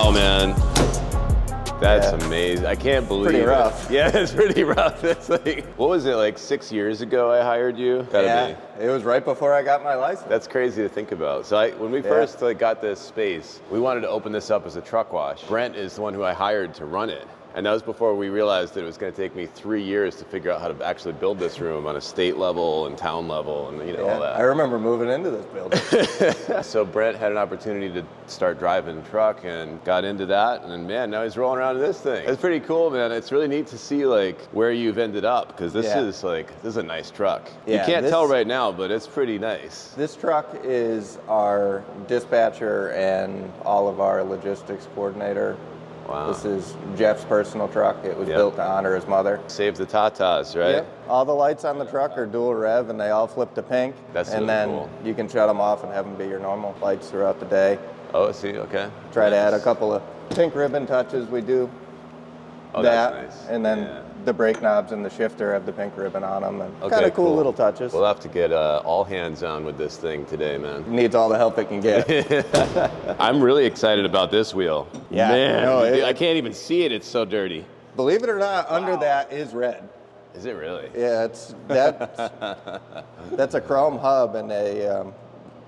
Wow, man. That's amazing. I can't believe pretty it. rough. Yeah, it's pretty rough. It's like, what was it, like 6 years ago I hired you? Yeah, it was right before I got my license. That's crazy to think about. So when we first got this space, we wanted to open this up as a truck wash. Brent is the one who I hired to run it. And that was before we realized that it was going to take me 3 years to figure out how to actually build this room on a state level and town level and all that. I remember moving into this building. So Brent had an opportunity to start driving truck and got into that, and man, now he's rolling around in this thing. It's pretty cool, man. It's really neat to see like where you've ended up, because this is a nice truck. Yeah, you can't tell right now, but it's pretty nice. This truck is our dispatcher and all of our logistics coordinator. Wow. This is Jeff's personal truck. It was built to honor his mother. Save the tatas, right? Yep. All the lights on the truck are dual rev, and they all flip to pink. That's and really then cool. You can shut them off and have them be your normal lights throughout the day. Oh, see, okay. Try to add a couple of pink ribbon touches. We do that, that's nice. And then the brake knobs and the shifter have the pink ribbon on them, and kind of cool little touches. We'll have to get all hands on with this thing today, man. Needs all the help it can get. I'm really excited about this wheel. Yeah, man, no, I can't even see it. It's so dirty. Believe it or not, under that is red. Is it really? Yeah, that's a chrome hub and a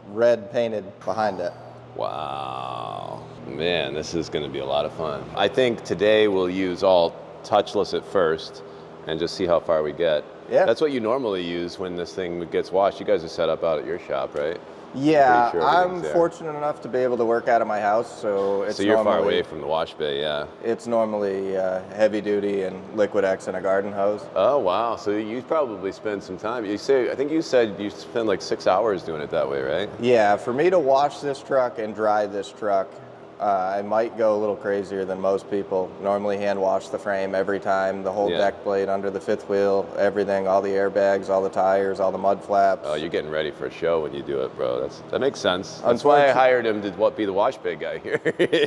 red painted behind it. Wow, man, this is going to be a lot of fun. I think today we'll use all touchless at first and just see how far we get. Yeah. That's what you normally use when this thing gets washed. You guys are set up out at your shop, right? Yeah, sure I'm fortunate enough to be able to work out of my house, so it's you're far away from the wash bay, yeah. It's normally heavy duty and Liquid X and a garden hose. Oh wow, so you probably spend some time. I think you said you spend like 6 hours doing it that way, right? Yeah, for me to wash this truck and dry this truck, I might go a little crazier than most people. Normally hand wash the frame every time, the whole deck plate under the fifth wheel, everything, all the airbags, all the tires, all the mud flaps. Oh, you're getting ready for a show when you do it, bro. That makes sense. That's why I hired him to be the wash bay guy here.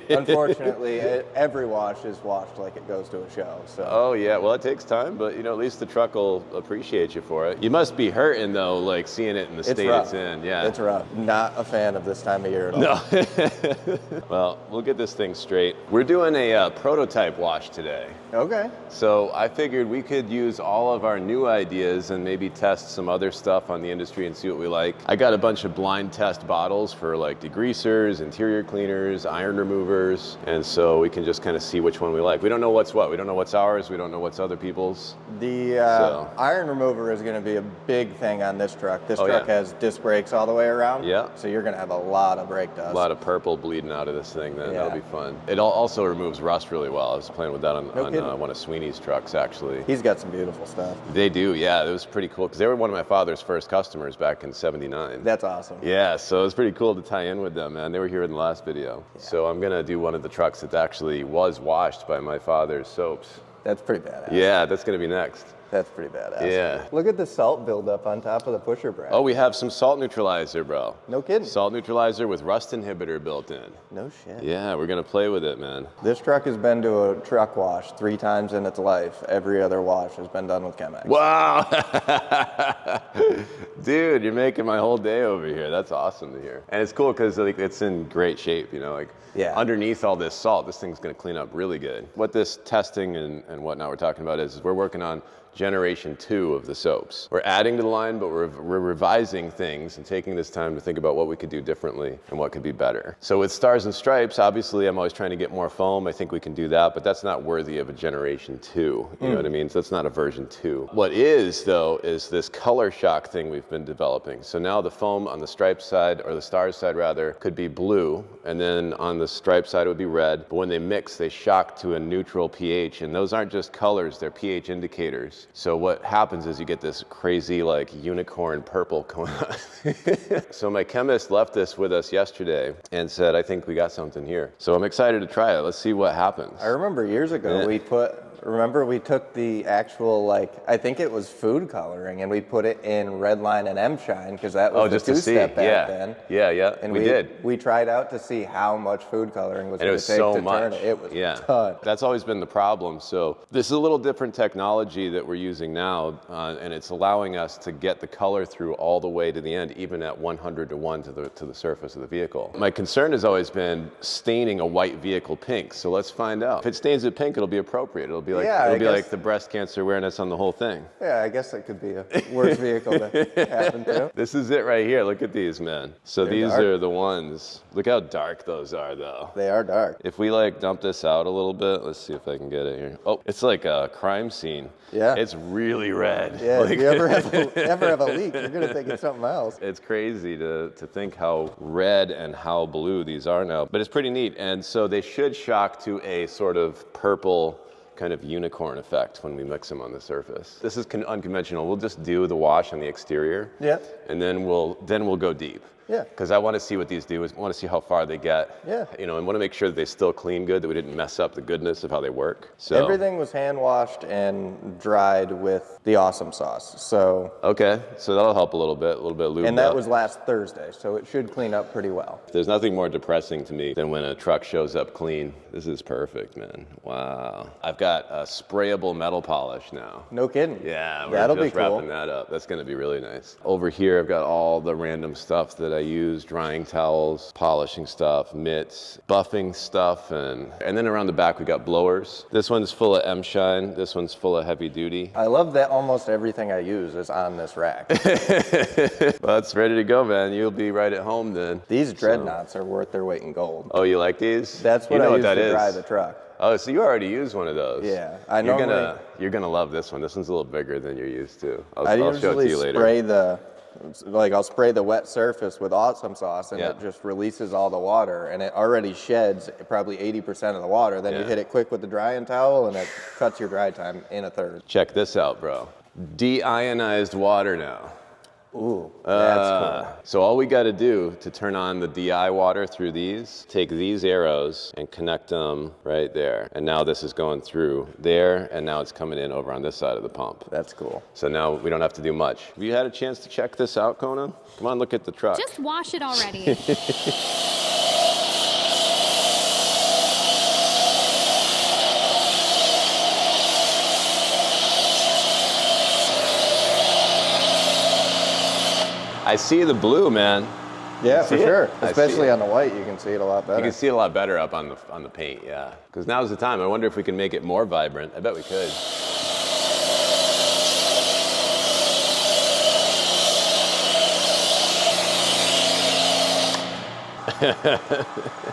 Unfortunately, every wash is washed like it goes to a show. So. Oh yeah, well it takes time, but at least the truck will appreciate you for it. You must be hurting though, like seeing it in the state it's in. Yeah, it's rough. Not a fan of this time of year at all. No. Well, we'll get this thing straight. We're doing a prototype wash today. Okay. So I figured we could use all of our new ideas and maybe test some other stuff on the industry and see what we like. I got a bunch of blind test bottles for like degreasers, interior cleaners, iron removers, and so we can just kind of see which one we like. We don't know what's what. We don't know what's ours. We don't know what's other people's. The iron remover is going to be a big thing on this truck. This truck has disc brakes all the way around. Yeah. So you're going to have a lot of brake dust. A lot of purple bleeding out of this thing then. That'll be fun. It also removes rust really well. I was playing with that on one of Sweeney's trucks, actually. He's got some beautiful stuff. They do, yeah. It was pretty cool because they were one of my father's first customers back in '79. That's awesome. Yeah, so it was pretty cool to tie in with them, man. They were here in the last video. Yeah. So I'm going to do one of the trucks that actually was washed by my father's soaps. That's pretty badass. Yeah, that's going to be next. That's pretty badass. Yeah. Look at the salt buildup on top of the pusher bracket. Oh, we have some salt neutralizer, bro. No kidding. Salt neutralizer with rust inhibitor built in. No shit. Yeah, we're going to play with it, man. This truck has been to a truck wash 3 times in its life. Every other wash has been done with Chem-X. Wow. Dude, you're making my whole day over here. That's awesome to hear. And it's cool because it's in great shape, underneath all this salt, this thing's going to clean up really good. What this testing and whatnot we're talking about is we're working on generation 2 of the soaps. We're adding to the line, but we're revising things and taking this time to think about what we could do differently and what could be better. So with Stars and Stripes, obviously I'm always trying to get more foam. I think we can do that, but that's not worthy of a generation 2. You know what I mean? So that's not a version 2. What is, though, is this color shock thing we've been developing. So now the foam on the Stripes side, or the Stars side rather, could be blue, and then on the Stripe side it would be red. But when they mix, they shock to a neutral pH, and those aren't just colors, they're pH indicators. So what happens is you get this crazy like unicorn purple going on. So my chemist left this with us yesterday and said, I think we got something here. So I'm excited to try it. Let's see what happens. I remember years ago we put remember we took the actual, like, I think it was food coloring, and we put it in red line and M-Shine, because that was the two-step back then. Yeah, and we did. We tried out to see how much food coloring was going to take so to much. turn it. It was a ton. That's always been the problem. So this is a little different technology that we're using now, and it's allowing us to get the color through all the way to the end, even at 100:1 to the surface of the vehicle. My concern has always been staining a white vehicle pink. So let's find out. If it stains it pink, it'll be appropriate. It'll be like like the breast cancer awareness on the whole thing. Yeah, I guess it could be a worse vehicle to happen to. This is it right here. Look at these, man. So these are the ones. Look how dark those are, though. They are dark. If we like dump this out a little bit, let's see if I can get it here. Oh, it's like a crime scene. Yeah. It's really red. Yeah, like, if you ever have a leak, you're going to think it's something else. It's crazy to think how red and how blue these are now, but it's pretty neat. And so they should shock to a sort of purple kind of unicorn effect when we mix them on the surface. This is unconventional. We'll just do the wash on the exterior. Yeah. And then we'll go deep. Yeah. Because I want to see what these do. I want to see how far they get. Yeah. You know, and want to make sure that they still clean good, that we didn't mess up the goodness of how they work. So everything was hand washed and dried with the awesome sauce. So okay, so that'll help a little bit lubed and that up. was last Thursday, so it should clean up pretty well. There's nothing more depressing to me than when a truck shows up clean. This is perfect, man. Wow. I've got a sprayable metal polish now. No kidding. Yeah, that'll we're just be cool. wrapping that up. That's going to be really nice. Over here, I've got all the random stuff that I use: drying towels, polishing stuff, mitts, buffing stuff, and then around the back we got blowers. This one's full of M-Shine. This one's full of heavy duty. I love that almost everything I use is on this rack. Well, it's ready to go, man. You'll be right at home then. These dreadnoughts are worth their weight in gold. Oh, you like these? That's what I use to dry the truck. Oh, so you already used one of those? Yeah, You're gonna love this one. This one's a little bigger than you're used to. I'll show it to you later. I'll spray the wet surface with awesome sauce, and it just releases all the water, and it already sheds probably 80% of the water. Then you hit it quick with the drying towel, and it cuts your dry time in a third. Check this out, bro. Deionized water now. Ooh, that's cool. So all we got to do to turn on the DI water through these, take these arrows and connect them right there. And now this is going through there, and now it's coming in over on this side of the pump. That's cool. So now we don't have to do much. Have you had a chance to check this out, Conan? Come on, look at the truck. Just wash it already. I see the blue, man. Yeah, for sure. Especially on the white, you can see it a lot better. You can see it a lot better up on the paint, yeah. Because now's the time. I wonder if we can make it more vibrant. I bet we could.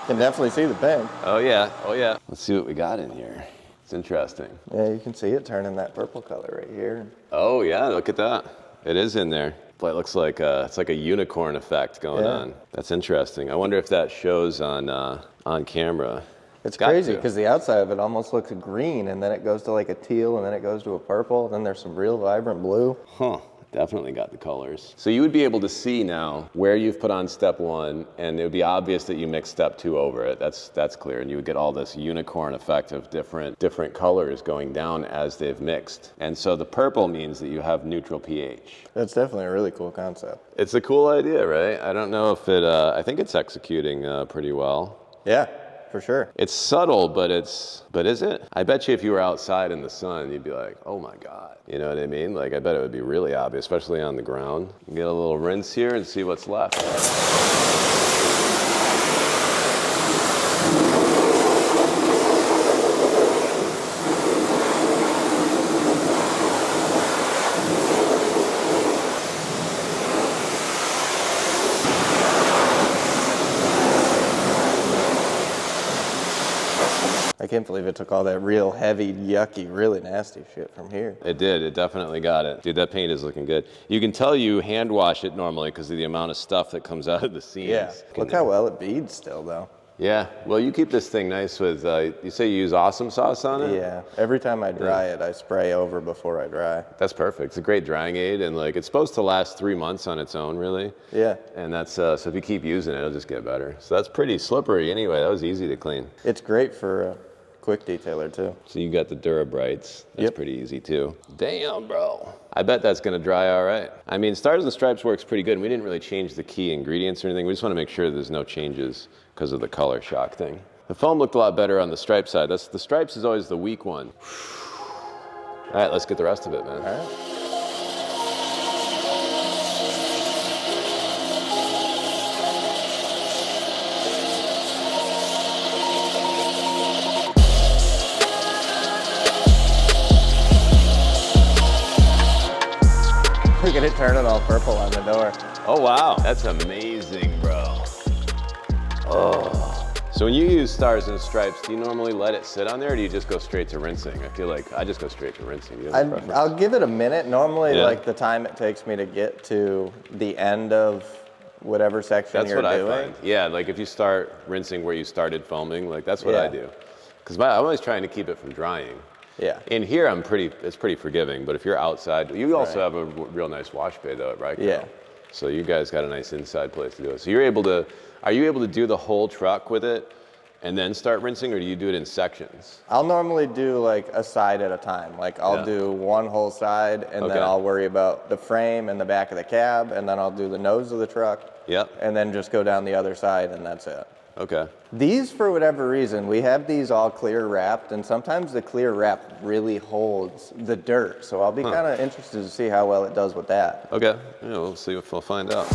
Can definitely see the pink. Oh yeah, oh yeah. Let's see what we got in here. It's interesting. Yeah, you can see it turning that purple color right here. Oh yeah, look at that. It is in there. But it looks like it's like a unicorn effect going on. That's interesting. I wonder if that shows on camera. It's crazy because the outside of it almost looks green, and then it goes to like a teal, and then it goes to a purple, and then there's some real vibrant blue. Huh. Definitely got the colors. So you would be able to see now where you've put on step one, and it would be obvious that you mixed step two over it. That's clear, and you would get all this unicorn effect of different colors going down as they've mixed. And so the purple means that you have neutral pH. That's definitely a really cool concept. It's a cool idea, right? I don't know if it. I think it's executing pretty well. Yeah. For sure. It's subtle, but is it? I bet you if you were outside in the sun, you'd be like, oh my God. You know what I mean? Like, I bet it would be really obvious, especially on the ground. Get a little rinse here and see what's left. I can't believe it took all that real heavy, yucky, really nasty shit from here. It did. It definitely got it. Dude, that paint is looking good. You can tell you hand wash it normally because of the amount of stuff that comes out of the seams. Yeah. Look how well it beads still, though. Yeah. Well, you keep this thing nice with, you say you use awesome sauce on it? Yeah. Every time I dry it, I spray over before I dry. That's perfect. It's a great drying aid, and like it's supposed to last 3 months on its own, really. Yeah. And that's, so if you keep using it, it'll just get better. So that's pretty slippery anyway. That was easy to clean. It's great for quick detailer too. So you got the Durabrights. That's pretty easy too. Damn, bro. I bet that's gonna dry all right. I mean, Stars and Stripes works pretty good. And we didn't really change the key ingredients or anything. We just want to make sure there's no changes because of the color shock thing. The foam looked a lot better on the Stripe side. The Stripes is always the weak one. All right, let's get the rest of it, man. All right. Look at it turning all purple on the door. Oh, wow. That's amazing, bro. Oh. So when you use Stars and Stripes, do you normally let it sit on there or do you just go straight to rinsing? I feel like I just go straight to rinsing. I'll give it a minute. Normally, like the time it takes me to get to the end of whatever section you're doing. That's what I find. Yeah, like if you start rinsing where you started foaming, like that's what I do. Because I'm always trying to keep it from drying. Yeah. In here, it's pretty forgiving, but if you're outside, you also have a real nice wash bay though at RYCO. Yeah. So you guys got a nice inside place to do it. So are you able to do the whole truck with it and then start rinsing, or do you do it in sections? I'll normally do like a side at a time. Like I'll do one whole side and then I'll worry about the frame and the back of the cab, and then I'll do the nose of the truck. Yep. And then just go down the other side and that's it. Okay. These, for whatever reason, we have these all clear wrapped, and sometimes the clear wrap really holds the dirt. So I'll be kind of interested to see how well it does with that. Okay. Yeah, we'll see if we'll find out.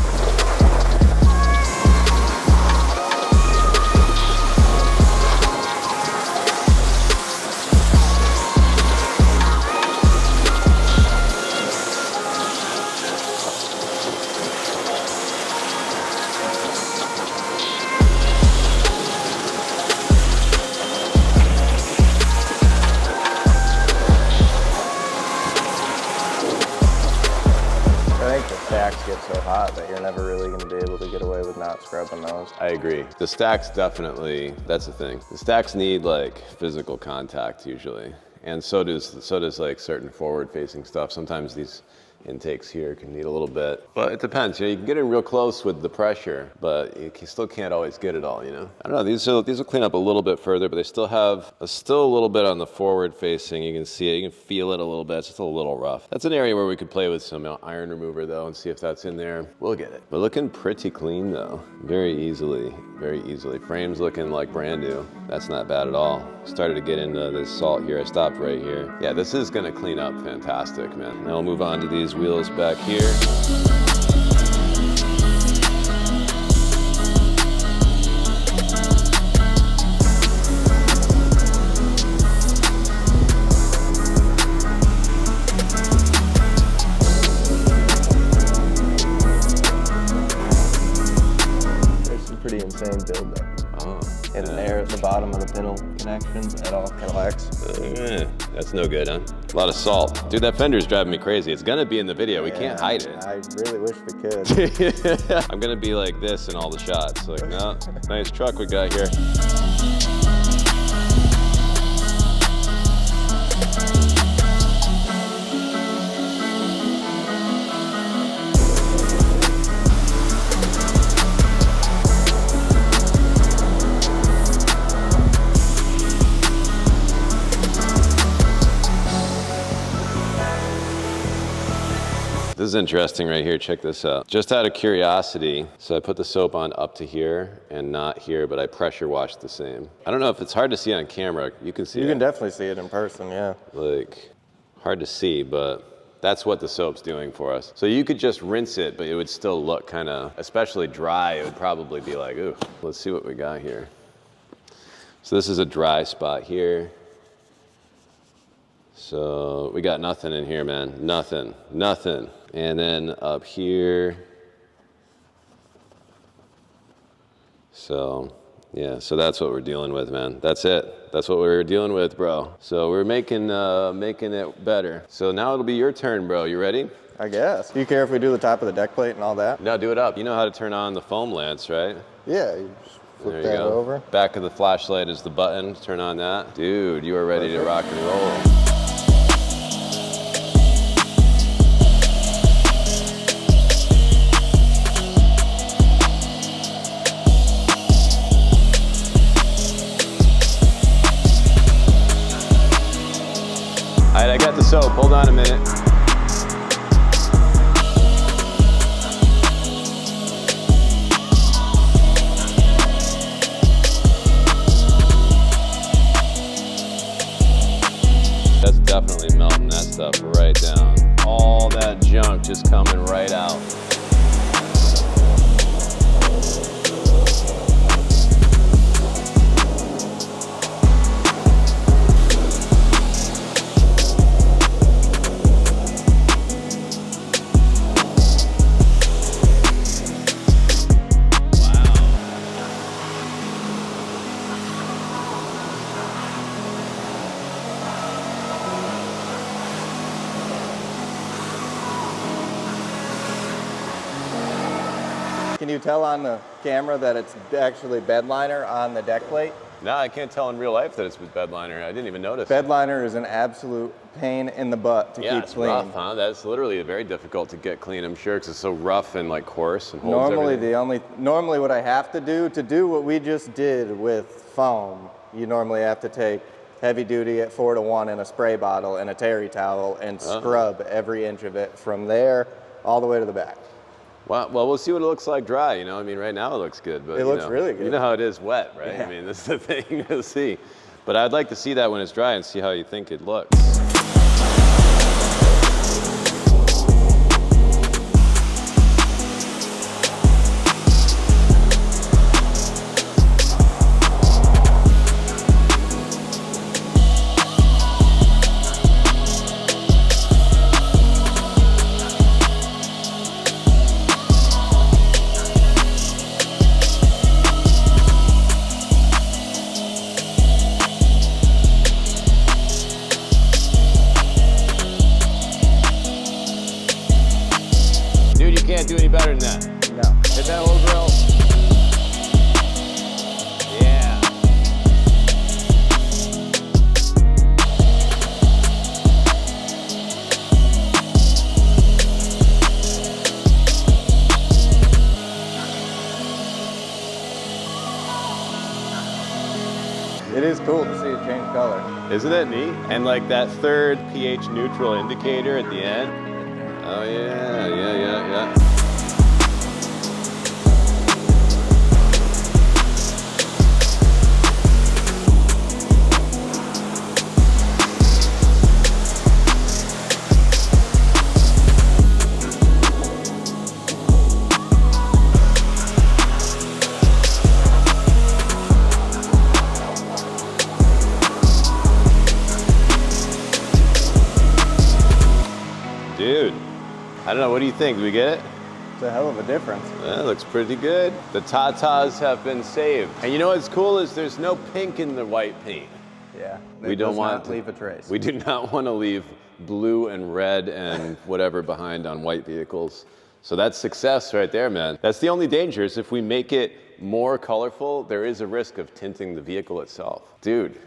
Get so hot that you're never really going to be able to get away with not scrubbing those. I agree. The stacks definitely, that's the thing. The stacks need like physical contact usually. And so does like certain forward facing stuff. Sometimes these intakes here can need a little bit, but it depends. You know, you can get in real close with the pressure, but you still can't always get it all, you know? I don't know, these will clean up a little bit further, but they still have a little bit on the forward facing. You can see it, you can feel it a little bit. It's just a little rough. That's an area where we could play with some iron remover though and see if that's in there. We'll get it. But looking pretty clean though, very easily. Frame's looking like brand new. That's not bad at all. Started to get into this salt here. I stopped right here. Yeah, this is gonna clean up fantastic, man. Now we'll move on to these wheels back here. Pretty insane build there. Oh, and there at the bottom of the pintle connections at all connects. That's no good, huh? A lot of salt. Dude, that fender's driving me crazy. It's gonna be in the video. We can't hide it. I really wish we could. I'm gonna be like this in all the shots. Like, no, nice truck we got here. This is interesting right here, check this out. Just out of curiosity, so I put the soap on up to here and not here, but I pressure washed the same. I don't know if it's hard to see on camera. You can see it. You can definitely see it in person, yeah. Like, hard to see, but that's what the soap's doing for us. So you could just rinse it, but it would still look kind of, especially dry, it would probably be like, ooh, let's see what we got here. So this is a dry spot here. So we got nothing in here, man. Nothing. And then up here. So, yeah, so that's what we're dealing with, man. That's it. That's what we're dealing with, bro. So we're making it better. So now it'll be your turn, bro. You ready? I guess. Do you care if we do the top of the deck plate and all that? No, do it up. You know how to turn on the foam lance, right? Yeah, you just flip that over. Back of the flashlight is the button. Turn on that. Dude, you are ready to rock and roll. soap. Hold on a minute. That's definitely melting that stuff right down. All that junk just coming right out. Can you tell on the camera that it's actually bed liner on the deck plate? No, I can't tell in real life that it's with bed liner. I didn't even notice. Bed liner is an absolute pain in the butt to keep it's clean. rough, huh? That's literally very difficult to get clean, I'm sure, because it's so rough and like coarse and holds everything. Normally what I have to do what we just did with foam, you normally have to take heavy duty at 4-to-1 in a spray bottle and a terry towel and scrub every inch of it from there all the way to the back. Well, we'll see what it looks like dry, you know? I mean, right now it looks good, but it looks really good. You know how it is wet, right? Yeah. I mean, this is the thing to see. But I'd like to see that when it's dry and see how you think it looks. Can't do any better than that. No. Hit that old grill. Yeah. It is cool to see it change color. Isn't it neat? And like that third pH neutral indicator at the end. Oh yeah, yeah. Dude, I don't know, what do you think? Do we get it? It's a hell of a difference. That looks pretty good. The tatas have been saved. And you know what's cool is there's no pink in the white paint. Yeah, We don't want to leave a trace. We do not want to leave blue and red and whatever behind on white vehicles. So that's success right there, man. That's the only danger is if we make it more colorful, there is a risk of tinting the vehicle itself. Dude.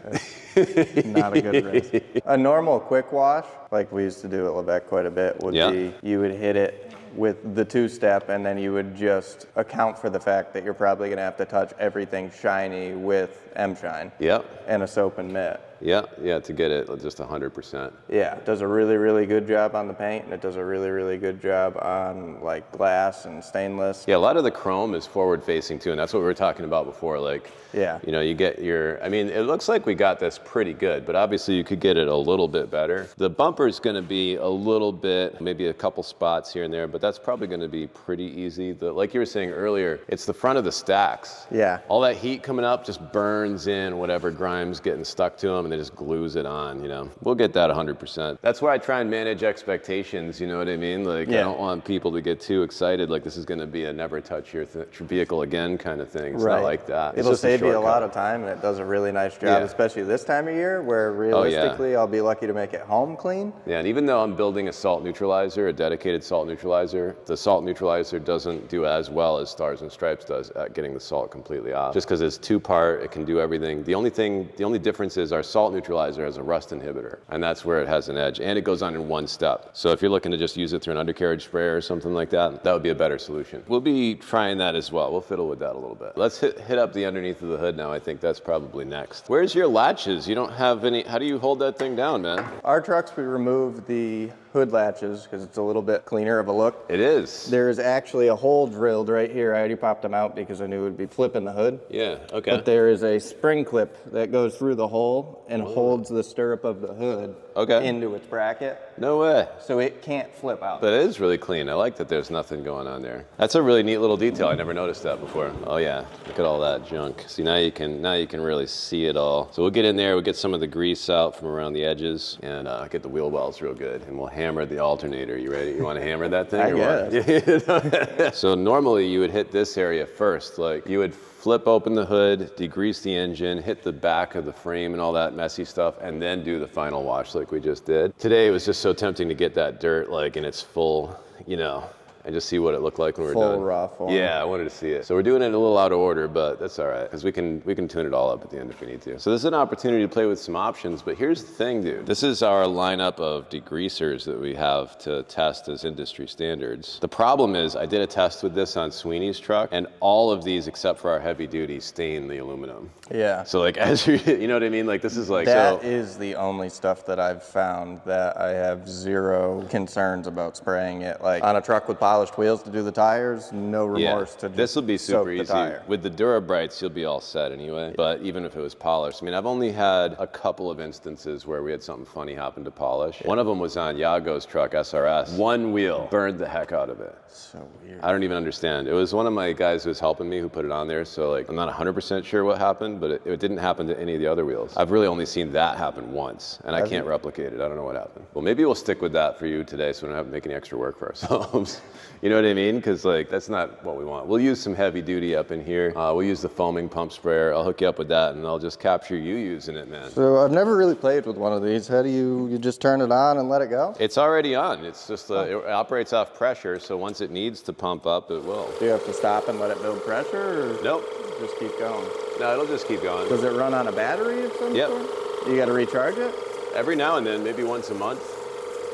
Not a good risk. A normal quick wash, like we used to do at Lebec quite a bit, would be you would hit it with the two-step and then you would just account for the fact that you're probably gonna have to touch everything shiny with M-Shine. Yep. And a soap and mitt. Yeah, to get it just 100%. Yeah, it does a really, really good job on the paint, and it does a really, really good job on like glass and stainless. Yeah, a lot of the chrome is forward facing too, and that's what we were talking about before. Like, yeah, you know, you get your, I mean, it looks like we got this pretty good, but obviously you could get it a little bit better. The bumper is gonna be a little bit, maybe a couple spots here and there, but that's probably gonna be pretty easy. Like you were saying earlier, it's the front of the stacks. Yeah. All that heat coming up just burns in whatever grime's getting stuck to them, and then just glues it on, you know. We'll get that 100%. That's why I try and manage expectations, you know what I mean? Like, I don't want people to get too excited, like this is gonna be a never touch your vehicle again kind of thing. It's not like that. It'll save you a lot of time, and it does a really nice job, especially this time of year, where realistically I'll be lucky to make it home clean. Yeah, and even though I'm building a salt neutralizer, a dedicated salt neutralizer, the salt neutralizer doesn't do as well as Stars and Stripes does at getting the salt completely off. Just because it's two-part, it can do everything. The only difference is our salt neutralizer has a rust inhibitor, and that's where it has an edge, and it goes on in one step. So if you're looking to just use it through an undercarriage sprayer or something like that, that would be a better solution. We'll be trying that as well. We'll fiddle with that a a little bit. Let's hit up the underneath of the hood now. I think that's probably next. Where's your latches? You don't have any, how do you hold that thing down, man? Our trucks, we remove the hood latches because it's a little bit cleaner of a look. It is. There's actually a hole drilled right here. I already popped them out because I knew it would be flipping the hood. Yeah, okay. But there is a spring clip that goes through the hole and holds the stirrup of the hood into its bracket. No way. So it can't flip out. But it is really clean. I like that there's nothing going on there. That's a really neat little detail. I never noticed that before. Oh yeah, look at all that junk. See, now you can really see it all. So we'll get in there, we'll get some of the grease out from around the edges and get the wheel wells real good. And we'll hammer the alternator. You ready? You want to hammer that thing? I guess. So normally you would hit this area first. Like you would flip open the hood, degrease the engine, hit the back of the frame and all that messy stuff, and then do the final wash like we just did. Today it was just so tempting to get that dirt like in its full, you know, and just see what it looked like when we were done. Full raw form. Yeah, I wanted to see it. So we're doing it a little out of order, but that's all right, because we can tune it all up at the end if we need to. So this is an opportunity to play with some options, but here's the thing, dude. This is our lineup of degreasers that we have to test as industry standards. The problem is I did a test with this on Sweeney's truck, and all of these, except for our heavy duty, stain the aluminum. Yeah. So like, as you know what I mean? Like this is like, that is the only stuff that I've found that I have zero concerns about spraying it. Like on a truck with polished wheels to do the tires, no remorse to just this will be super easy. With the Durabrights, you'll be all set anyway. But even if it was polished, I mean, I've only had a couple of instances where we had something funny happen to polish. One of them was on Yago's truck, SRS. One wheel burned the heck out of it. So weird. I don't even understand. It was one of my guys who was helping me who put it on there. So like, I'm not 100% sure what happened, but it didn't happen to any of the other wheels. I've really only seen that happen once, and I can't replicate it. I don't know what happened. Well, maybe we'll stick with that for you today so we don't have to make any extra work for ourselves. You know what I mean? Because like, that's not what we want. We'll use some heavy duty up in here. We'll use the foaming pump sprayer. I'll hook you up with that and I'll just capture you using it, man. So I've never really played with one of these. How do you just turn it on and let it go? It's already on. It's just, it operates off pressure. So once it needs to pump up, it will. Do you have to stop and let it build pressure? Or nope. Just keep going? No, it'll just keep going. Does it run on a battery of some sort? You got to recharge it? Every now and then, maybe once a month.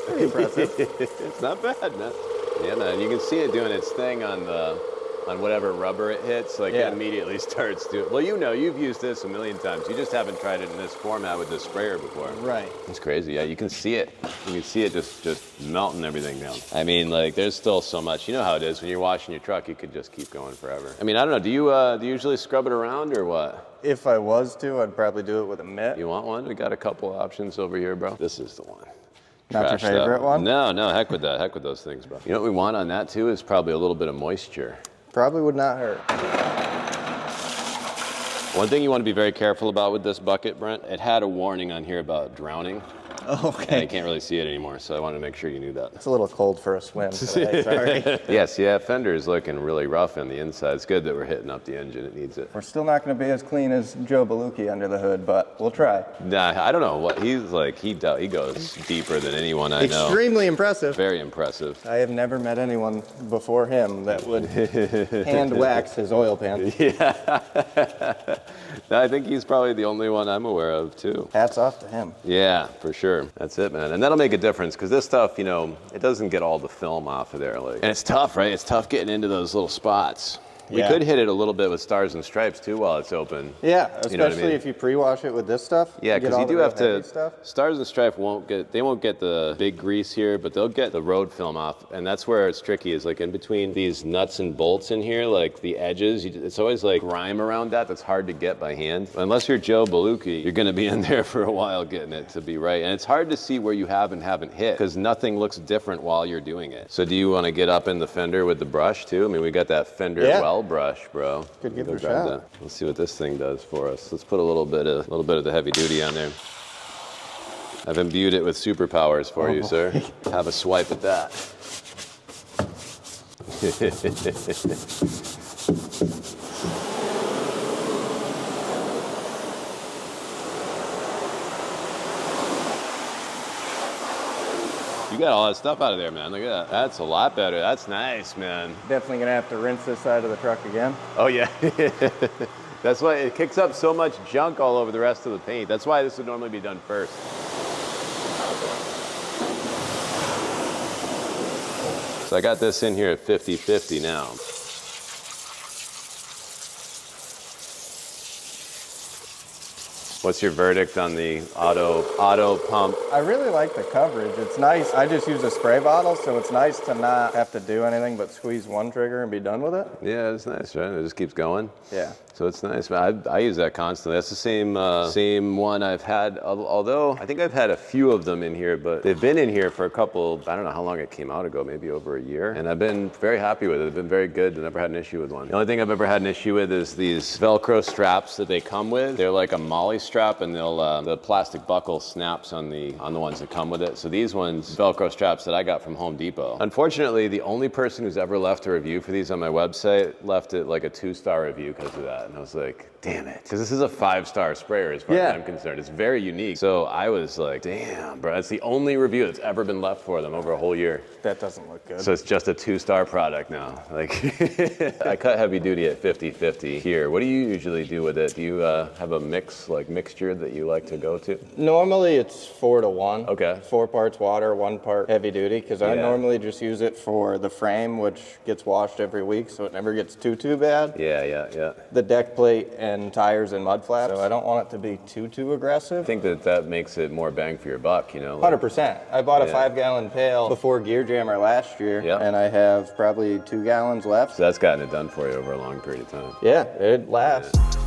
Pretty impressive. It's not bad, man. Yeah, man, you can see it doing its thing on whatever rubber it hits, like it immediately starts to, well, you know, you've used this a million times. You just haven't tried it in this format with this sprayer before. Right. It's crazy, yeah, you can see it. You can see it just melting everything down. I mean, like, there's still so much. You know how it is, when you're washing your truck, you could just keep going forever. I mean, I don't know, do you usually scrub it around or what? If I was to, I'd probably do it with a mitt. You want one? We got a couple options over here, bro. This is the one. Not your favorite one? No, heck with that. Heck with those things, bro. You know what we want on that too is probably a little bit of moisture. Probably would not hurt. One thing you want to be very careful about with this bucket, Brent, it had a warning on here about drowning. Oh, okay. And you can't really see it anymore, so I wanted to make sure you knew that. It's a little cold for a swim today, sorry. Yes, yeah, fender is looking really rough on the inside. It's good that we're hitting up the engine. It needs it. We're still not going to be as clean as Joe Belushi under the hood, but we'll try. Nah, I don't know what he's like. He goes deeper than anyone I know. Extremely impressive. Very impressive. I have never met anyone before him that would hand wax his oil pan. Yeah. No, I think he's probably the only one I'm aware of too. Hats off to him. Yeah, for sure. That's it, man. And that'll make a difference because this stuff, you know, it doesn't get all the film off of there. Like, and it's tough, right? It's tough getting into those little spots. We could hit it a little bit with Stars and Stripes too while it's open. Yeah, especially you know what I mean? if you pre-wash it with this stuff. Yeah, because you do have to. Stars and Stripes won't get the big grease here, but they'll get the road film off, and that's where it's tricky. Is like in between these nuts and bolts in here, like the edges. It's always like grime around that. That's hard to get by hand. Unless you're Joe Belushi, you're going to be in there for a while getting it to be right, and it's hard to see where you have and haven't hit because nothing looks different while you're doing it. So do you want to get up in the fender with the brush too? I mean, we got that fender well brush, bro. Could give it a shot. That. Let's see what this thing does for us. Let's put a little bit of the heavy duty on there. I've imbued it with superpowers for you, sir. Have a swipe at that. You got all that stuff out of there, man. Look at that. That's a lot better. That's nice, man. Definitely gonna have to rinse this side of the truck again. Oh yeah. That's why it kicks up so much junk all over the rest of the paint. That's why this would normally be done first. So I got this in here at 50-50 now. What's your verdict on the auto pump? I really like the coverage. It's nice. I just use a spray bottle, so it's nice to not have to do anything but squeeze one trigger and be done with it. Yeah, it's nice, right? It just keeps going. Yeah. So it's nice. I use that constantly. That's the same one I've had, although I think I've had a few of them in here, but they've been in here for a couple, I don't know how long it came out ago, maybe over a year. And I've been very happy with it. They've been very good. I've never had an issue with one. The only thing I've ever had an issue with is these Velcro straps that they come with. They're like a molly strap, and the plastic buckle snaps on the ones that come with it. So these ones, Velcro straps that I got from Home Depot. Unfortunately, the only person who's ever left a review for these on my website left it like a 2-star review because of that. And I was like, damn it. Because this is a 5-star sprayer as far as I'm concerned. It's very unique. So I was like, damn, bro. That's the only review that's ever been left for them over a whole year. That doesn't look good. So it's just a 2-star product now. Like, I cut heavy duty at 50/50 here. What do you usually do with it? Do you have a mixture that you like to go to? Normally it's 4 to 1. Okay. 4 parts water, 1 part heavy duty, because I normally just use it for the frame, which gets washed every week, so it never gets too bad. Yeah. The deck plate and tires and mud flaps, so I don't want it to be too aggressive. I think that makes it more bang for your buck, you know? 100%. I bought a 5-gallon pail before Gear Jammer last year, and I have probably 2 gallons left. So that's gotten it done for you over a long period of time. Yeah, it lasts. Yeah.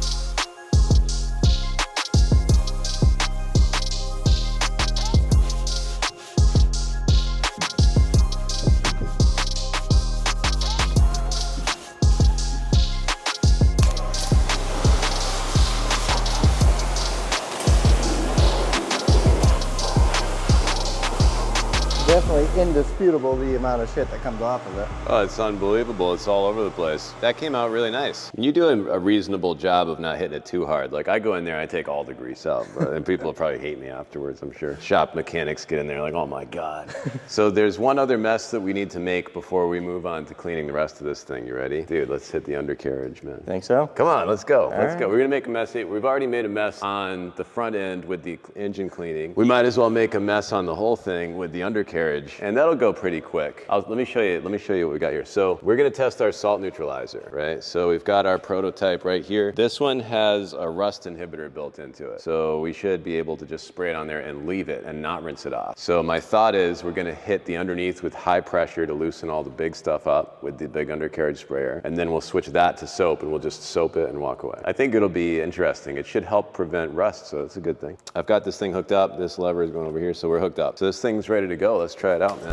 Definitely indisputable the amount of shit that comes off of it. Oh, it's unbelievable. It's all over the place. That came out really nice. You do a reasonable job of not hitting it too hard. Like, I go in there, I take all the grease out, and people will probably hate me afterwards, I'm sure. Shop mechanics get in there like, oh my God. So there's one other mess that we need to make before we move on to cleaning the rest of this thing. You ready? Dude, let's hit the undercarriage, man. Think so? Come on, let's go. Let's right. go. We're gonna make a mess. We've already made a mess on the front end with the engine cleaning. We might as well make a mess on the whole thing with the undercarriage, and that'll go pretty quick. Let me show you what we got here. So we're gonna test our salt neutralizer, right? So we've got our prototype right here. This one has a rust inhibitor built into it. So we should be able to just spray it on there and leave it and not rinse it off. So my thought is we're gonna hit the underneath with high pressure to loosen all the big stuff up with the big undercarriage sprayer. And then we'll switch that to soap and we'll just soap it and walk away. I think it'll be interesting. It should help prevent rust, so it's a good thing. I've got this thing hooked up. This lever is going over here, so we're hooked up. So this thing's ready to go. Let's try it out, man.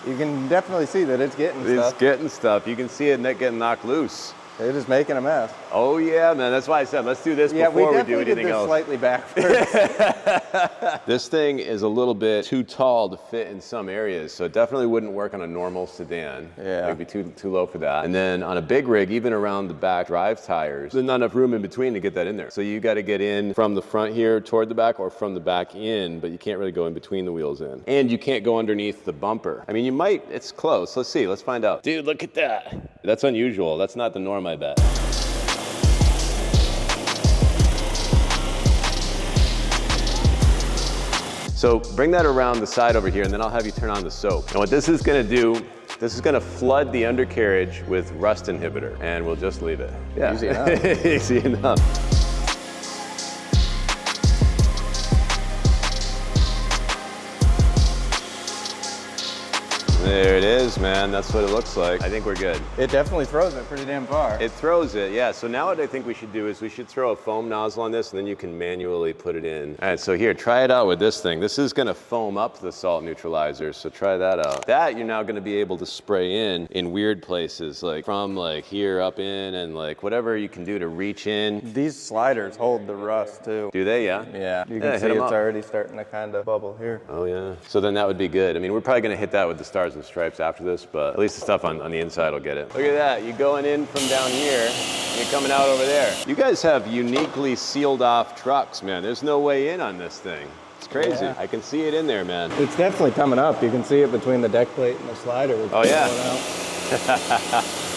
You can definitely see that it's getting stuff. It's getting stuff. You can see it getting knocked loose. It is making a mess. Oh yeah, man. That's why I said let's do this before we do anything else. Slightly back first. This thing is a little bit too tall to fit in some areas, so it definitely wouldn't work on a normal sedan. Yeah. It'd be too low for that. And then on a big rig, even around the back drive tires, there's not enough room in between to get that in there. So you got to get in from the front here toward the back or from the back in, but you can't really go in between the wheels in. And you can't go underneath the bumper. I mean, you might. It's close. Let's see. Let's find out. Dude, look at that. That's unusual. That's not the norm, I bet. So bring that around the side over here and then I'll have you turn on the soap. And what this is gonna do, this is gonna flood the undercarriage with rust inhibitor and we'll just leave it. Yeah. Easy enough. Easy enough. There it is, man. That's what it looks like. I think we're good. It definitely throws it pretty damn far. It throws it, yeah. So now what I think we should do is we should throw a foam nozzle on this and then you can manually put it in. All right, so here, try it out with this thing. This is gonna foam up the salt neutralizer, so try that out. That you're now gonna be able to spray in weird places, like from like here up in and like whatever you can do to reach in. These sliders hold the rust too. Do they, yeah? Yeah, you can see it's already starting to kind of bubble here. Oh yeah, so then that would be good. I mean, we're probably gonna hit that with the Stars+Stripes after this, but at least the stuff on the inside will get it. Look at that, you going in from down here, you're coming out over there. You guys have uniquely sealed off trucks, man. There's no way in on this thing. It's crazy. Yeah. I can see it in there, man. It's definitely coming up. You can see it between the deck plate and the slider. Oh yeah.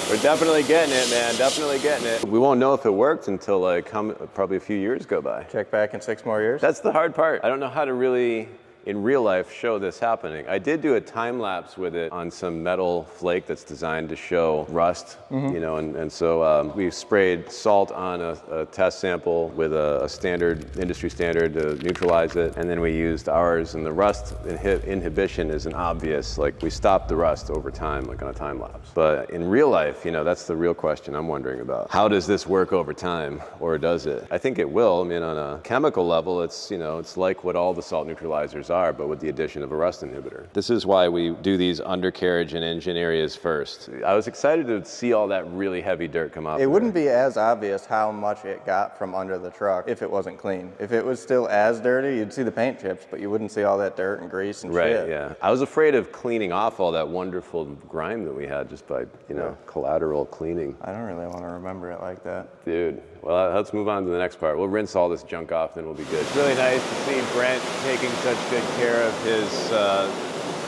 We're definitely getting it, man. Definitely getting it. We won't know if it worked until like probably a few years go by. Check back in 6 more years. That's the hard part. I don't know how to really in real life show this happening. I did do a time lapse with it on some metal flake that's designed to show rust, you know, and so we sprayed salt on a test sample with a standard, industry standard to neutralize it, and then we used ours, and the rust inhibition is an obvious, like we stopped the rust over time, like on a time lapse. But in real life, you know, that's the real question I'm wondering about. How does this work over time, or does it? I think it will. I mean, on a chemical level, it's, you know, it's like what all the salt neutralizers are, but with the addition of a rust inhibitor. This is why we do these undercarriage and engine areas first. I was excited to see all that really heavy dirt come off. It wouldn't be as obvious how much it got from under the truck if it wasn't clean. If it was still as dirty, you'd see the paint chips, but you wouldn't see all that dirt and grease and shit. Right, yeah. I was afraid of cleaning off all that wonderful grime that we had just by, you know, collateral cleaning. I don't really want to remember it like that. Dude, well, let's move on to the next part. We'll rinse all this junk off, then we'll be good. It's really nice to see Brent taking such good care of his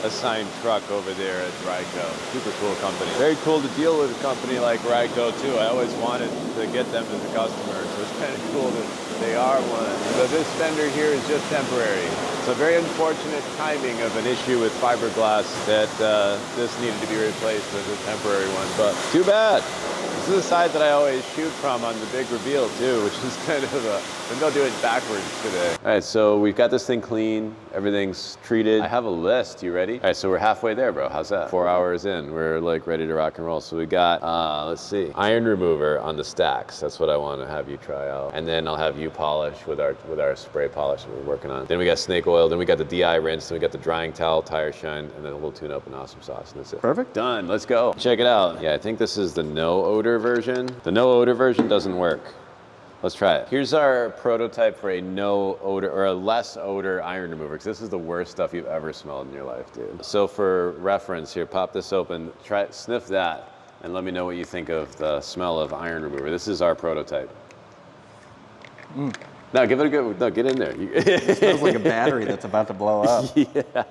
assigned truck over there at RYCO. Super cool company. Very cool to deal with a company like RYCO too. I always wanted to get them as a customer, so it's kind of cool that they are one. So this fender here is just temporary. It's a very unfortunate timing of an issue with fiberglass that this needed to be replaced as a temporary one, but too bad. This is the side that I always shoot from on the big reveal too, which is kind of a, maybe I'll do it backwards today. All right, so we've got this thing clean, everything's treated. I have a list, you ready? All right, so we're halfway there, bro, how's that? 4 hours in, we're like ready to rock and roll. So we got, let's see, iron remover on the stacks. That's what I want to have you try out. And then I'll have you polish with our spray polish that we're working on. Then we got snake oil, then we got the DI rinse, then we got the drying towel, tire shine, and then a little tune up and awesome sauce, and that's it. Perfect. Done, let's go. Check it out. Yeah, I think this is the no odor version. The no odor version doesn't work. Let's try it. Here's our prototype for a no odor or a less odor iron remover, because this is the worst stuff you've ever smelled in your life, dude. So for reference here, pop this open, try sniff that, and let me know what you think of the smell of iron remover. This is our prototype. No, give it a good, no, get in there. It smells like a battery that's about to blow up. Yeah,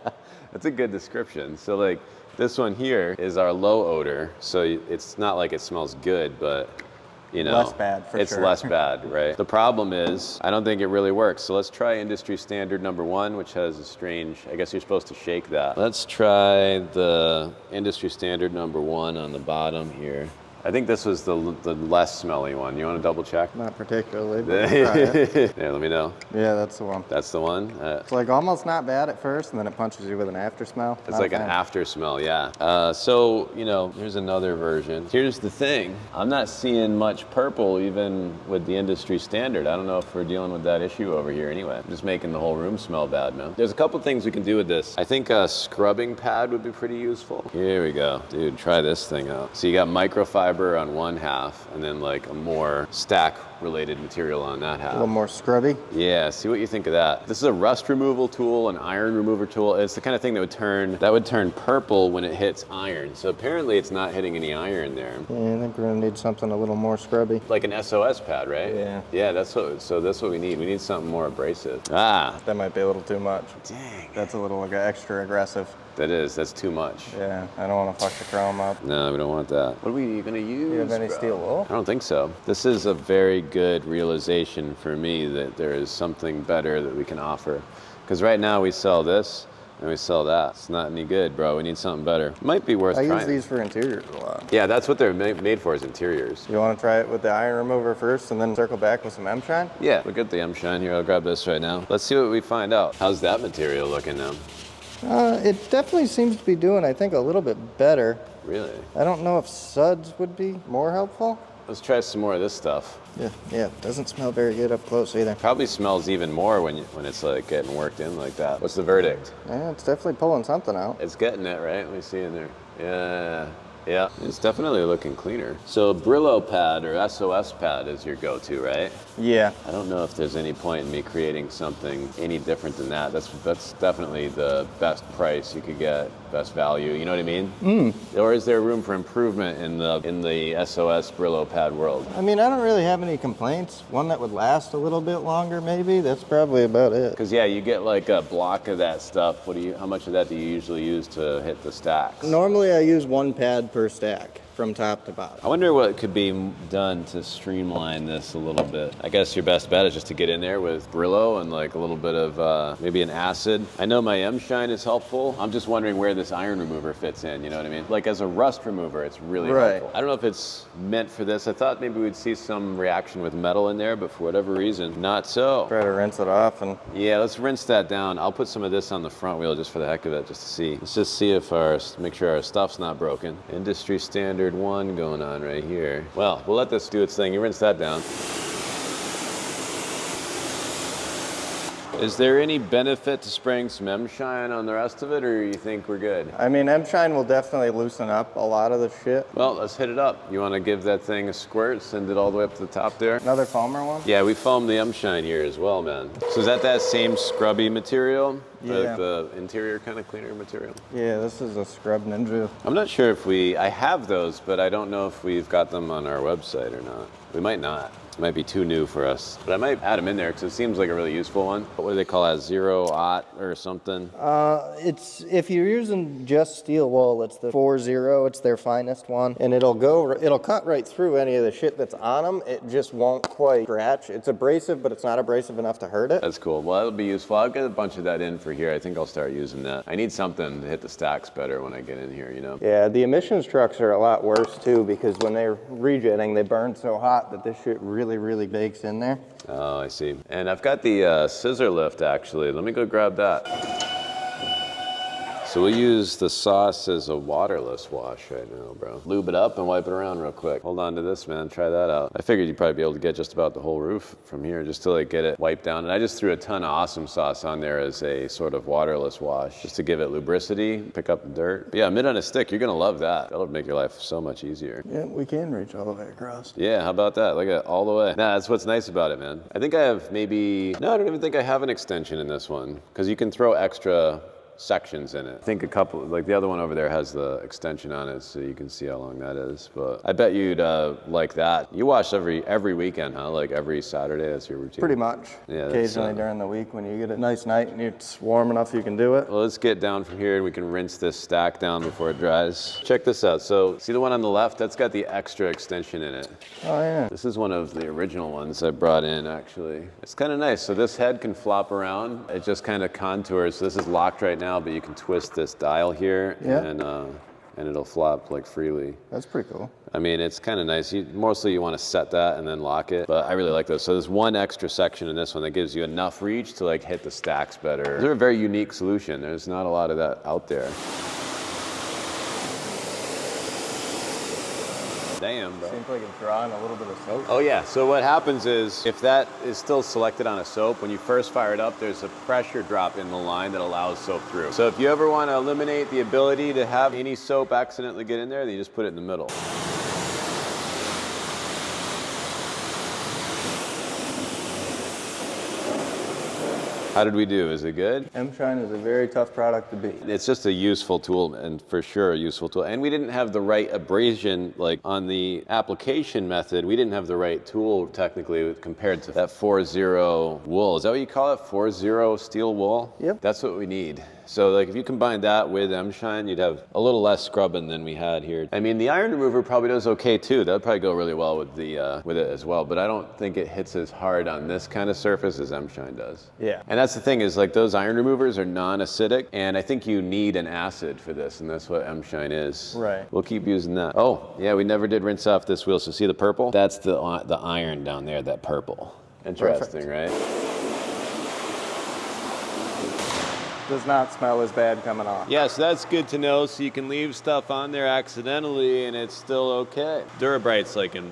that's a good description. So like, this one here is our low odor, so it's not like it smells good, but you know, less bad for it's sure. less bad, right? The problem is, I don't think it really works. So let's try industry standard number 1, which has a strange, I guess you're supposed to shake that. Let's try the industry standard number 1 on the bottom here. I think this was the less smelly one. You want to double check? Not particularly, but we'll try it. Yeah, let me know. Yeah, that's the one. That's the one? It's like almost not bad at first, and then it punches you with an after smell. It's like an after smell, yeah. So, you know, here's another version. Here's the thing. I'm not seeing much purple even with the industry standard. I don't know if we're dealing with that issue over here anyway. I'm just making the whole room smell bad, man. There's a couple things we can do with this. I think a scrubbing pad would be pretty useful. Here we go. Dude, try this thing out. So you got microfiber on one half, and then like a more stack related material on that half. A little more scrubby. Yeah, see what you think of that. This is a rust removal tool, an iron remover tool. It's the kind of thing that would turn purple when it hits iron. So apparently it's not hitting any iron there. Yeah, I think we're gonna need something a little more scrubby. Like an SOS pad, right? Yeah. Yeah, that's what we need. We need something more abrasive. Ah. That might be a little too much. Dang. That's a little like extra aggressive. That's too much. Yeah, I don't want to fuck the chrome up. No, we don't want that. What are we gonna use? Do you have any steel wool? I don't think so. This is a very good realization for me that there is something better that we can offer. Because right now we sell this and we sell that. It's not any good, bro. We need something better. Might be worth trying. I use these for interiors a lot. Yeah, that's what they're made for, is interiors. You want to try it with the iron remover first and then circle back with some M-Shine? Yeah, we'll get the M-Shine here. I'll grab this right now. Let's see what we find out. How's that material looking now? It definitely seems to be doing, I think, a little bit better. Really? I don't know if suds would be more helpful. Let's try some more of this stuff. Yeah, it doesn't smell very good up close either. Probably smells even more when it's like getting worked in like that. What's the verdict? Yeah, it's definitely pulling something out. It's getting it, right? Let me see in there. Yeah, it's definitely looking cleaner. So Brillo pad or SOS pad is your go-to, right? Yeah. I don't know if there's any point in me creating something any different than that. That's definitely the best price you could get, best value. You know what I mean? Or is there room for improvement in the SOS Brillo pad world? I mean, I don't really have any complaints. One that would last a little bit longer, maybe. That's probably about it. Because yeah, you get like a block of that stuff. How much of that do you usually use to hit the stacks? Normally I use one pad per stack. from top to bottom. I wonder what could be done to streamline this a little bit. I guess your best bet is just to get in there with Brillo and like a little bit of maybe an acid. I know my M-Shine is helpful. I'm just wondering where this iron remover fits in, you know what I mean? Like as a rust remover, it's really helpful. I don't know if it's meant for this. I thought maybe we'd see some reaction with metal in there, but for whatever reason, not so. Try to rinse it off and... Yeah, let's rinse that down. I'll put some of this on the front wheel just for the heck of it, just to see. Let's just see if make sure our stuff's not broken. Industry standard 1 going on right here. Well, we'll let this do its thing. You rinse that down. Is there any benefit to spraying some M-Shine on the rest of it, or you think we're good? I mean, M-Shine will definitely loosen up a lot of the shit. Well, let's hit it up. You want to give that thing a squirt, send it all the way up to the top there? Another foamer one? Yeah, we foamed the M-Shine here as well, man. So is that same scrubby material? Yeah. Like the interior kind of cleaner material? Yeah, this is a Scrub Ninja. I'm not sure if I have those, but I don't know if we've got them on our website or not. We might not. It might be too new for us, but I might add them in there because it seems like a really useful one. What do they call that? 0-aught or something? It's if you're using just steel wool, it's the 4-0. It's their finest one, and it'll cut right through any of the shit that's on them. It just won't quite scratch. It's abrasive, but it's not abrasive enough to hurt it. That's cool. Well, that'll be useful. I'll get a bunch of that in for here. I think I'll start using that. I need something to hit the stacks better when I get in here, you know? Yeah, the emissions trucks are a lot worse too because when they're rejetting, they burn so hot that this shit really bakes in there. Oh, I see. And I've got the scissor lift actually. Let me go grab that. So we'll use the sauce as a waterless wash right now, bro. Lube it up and wipe it around real quick. Hold on to this, man. Try that out. I figured you'd probably be able to get just about the whole roof from here just to like get it wiped down. And I just threw a ton of awesome sauce on there as a sort of waterless wash just to give it lubricity, pick up the dirt. But yeah, mid on a stick, you're gonna love that. That'll make your life so much easier. Yeah, we can reach all the way across. Yeah, how about that? Look at it, all the way. Nah, that's what's nice about it, man. I think I have no, I don't even think I have an extension in this one because you can throw extra sections in it. I think a couple, like the other one over there has the extension on it so you can see how long that is, but I bet you'd like that. You wash every weekend, huh? Like every Saturday, that's your routine? Pretty much. Yeah. Occasionally during the week when you get a nice night and it's warm enough you can do it. Well, let's get down from here and we can rinse this stack down before it dries. Check this out. So see the one on the left? That's got the extra extension in it. Oh yeah. This is one of the original ones I brought in actually. It's kind of nice. So this head can flop around. It just kind of contours. So this is locked right now, but you can twist this dial here and it'll flop like freely. That's pretty cool. I mean, it's kind of nice. Mostly you want to set that and then lock it, but I really like those. So there's one extra section in this one that gives you enough reach to like hit the stacks better. They're a very unique solution. There's not a lot of that out there. Damn, bro. Seems like it's drawing a little bit of soap. Oh yeah, so what happens is, if that is still selected on a soap, when you first fire it up, there's a pressure drop in the line that allows soap through. So if you ever want to eliminate the ability to have any soap accidentally get in there, then you just put it in the middle. How did we do? Is it good? M-Shine is a very tough product to beat. It's just a useful tool, and for sure a useful tool. And we didn't have the right abrasion, like on the application method, we didn't have the right tool technically compared to that 4-0 wool. Is that what you call it? 4-0 steel wool? Yep. That's what we need. So like if you combine that with M-Shine, you'd have a little less scrubbing than we had here. I mean, the iron remover probably does okay too. That'd probably go really well with with it as well, but I don't think it hits as hard on this kind of surface as M-Shine does. Yeah. And that's the thing is like those iron removers are non-acidic, and I think you need an acid for this, and that's what M-Shine is. Right. We'll keep using that. Oh, yeah, we never did rinse off this wheel. So see the purple? That's the iron down there, that purple. Interesting, right? Does not smell as bad coming off. Yes, that's good to know. So you can leave stuff on there accidentally and it's still okay. Durabrite's like a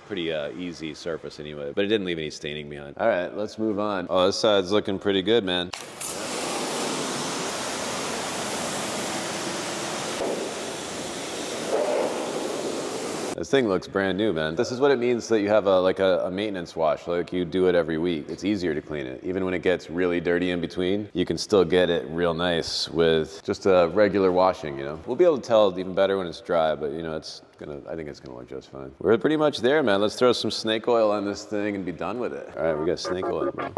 pretty easy surface anyway, but it didn't leave any staining behind. All right, let's move on. Oh, this side's looking pretty good, man. This thing looks brand new, man. This is what it means that you have a maintenance wash, like you do it every week. It's easier to clean it. Even when it gets really dirty in between, you can still get it real nice with just a regular washing, you know? We'll be able to tell even better when it's dry, but you know, I think it's gonna look just fine. We're pretty much there, man. Let's throw some snake oil on this thing and be done with it. All right, we got snake oil, bro.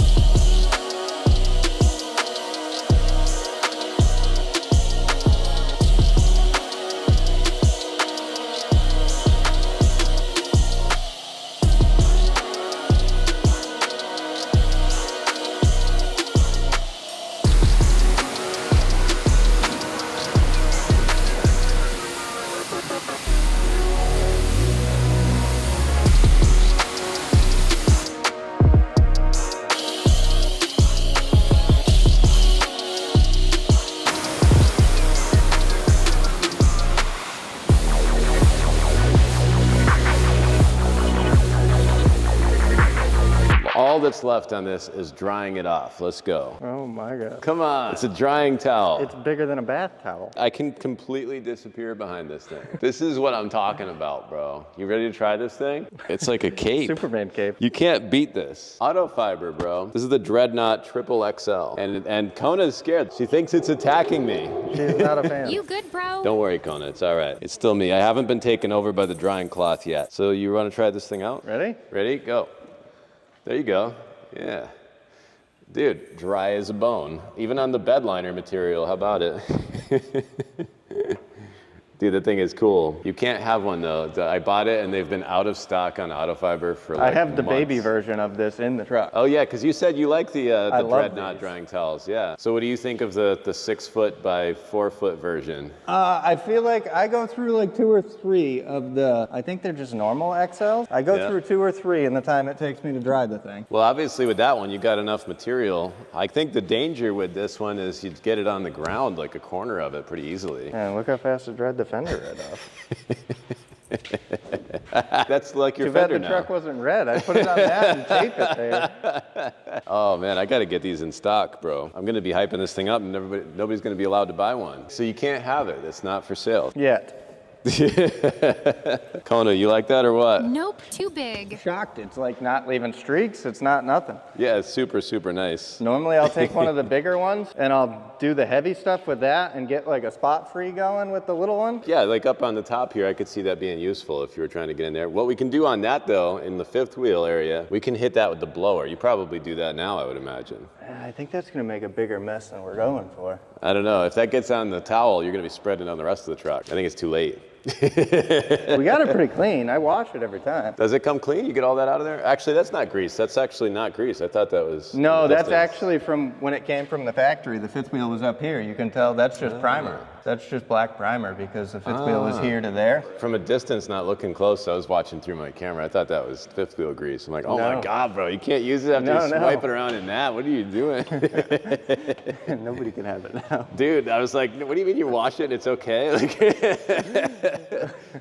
all that's left on this is drying it off. Let's go. Oh my God. Come on. It's a drying towel. It's bigger than a bath towel. I can completely disappear behind this thing. This is what I'm talking about, bro. You ready to try this thing? It's like a cape. Superman cape. You can't beat this. Auto fiber, bro. This is the Dreadnought Triple XL. And Kona's scared. She thinks it's attacking me. She's not a fan. You good, bro? Don't worry, Kona. It's all right. It's still me. I haven't been taken over by the drying cloth yet. So you want to try this thing out? Ready? Ready? Go. There you go. Yeah. Dude, dry as a bone. Even on the bed liner material. How about it? Dude, that thing is cool. You can't have one though. I bought it and they've been out of stock on auto fiber for like I have the months. baby version of this in the truck. Oh yeah, because you said you like the Dreadnought these. drying towels. Yeah. So what do you think of the 6 foot by 4 foot version? I feel like I go through like 2 or 3 of the, I think they're just normal XLs. I go through 2 or 3 in the time it takes me to dry the thing. Well, obviously with that one, you got enough material. I think the danger with this one is you'd get it on the ground, like a corner of it pretty easily. And look how fast it dried the fender right off. That's like your Too bad fender the now. truck wasn't red. I put it on that and tape it there. Oh man, I gotta get these in stock, bro. I'm gonna be hyping this thing up and nobody's gonna be allowed to buy one. So you can't have it, it's not for sale. Yet. Kona, you like that or what? Nope, too big. Shocked. It's like not leaving streaks. It's not nothing. Yeah, it's super, super nice. Normally I'll take one of the bigger ones and I'll do the heavy stuff with that and get like a spot free going with the little one. Yeah, like up on the top here, I could see that being useful if you were trying to get in there. What we can do on that though, in the 5th wheel area, we can hit that with the blower. You probably do that now, I would imagine. I think that's gonna make a bigger mess than we're going for. I don't know. If that gets on the towel, you're gonna be spreading it on the rest of the truck. I think it's too late. We got it pretty clean. I wash it every time. Does it come clean? You get all that out of there? Actually, that's not grease. That's actually not grease. I thought that was... No, that's actually from when it came from the factory. The 5th wheel was up here. You can tell that's just primer. That's just black primer because the 5th wheel was here to there. From a distance, not looking close, I was watching through my camera. I thought that was 5th wheel grease. I'm like, oh my God, bro, you can't use it after you swipe it around in that. What are you doing? Nobody can have it now. Dude, I was like, what do you mean you wash it and it's okay? Like,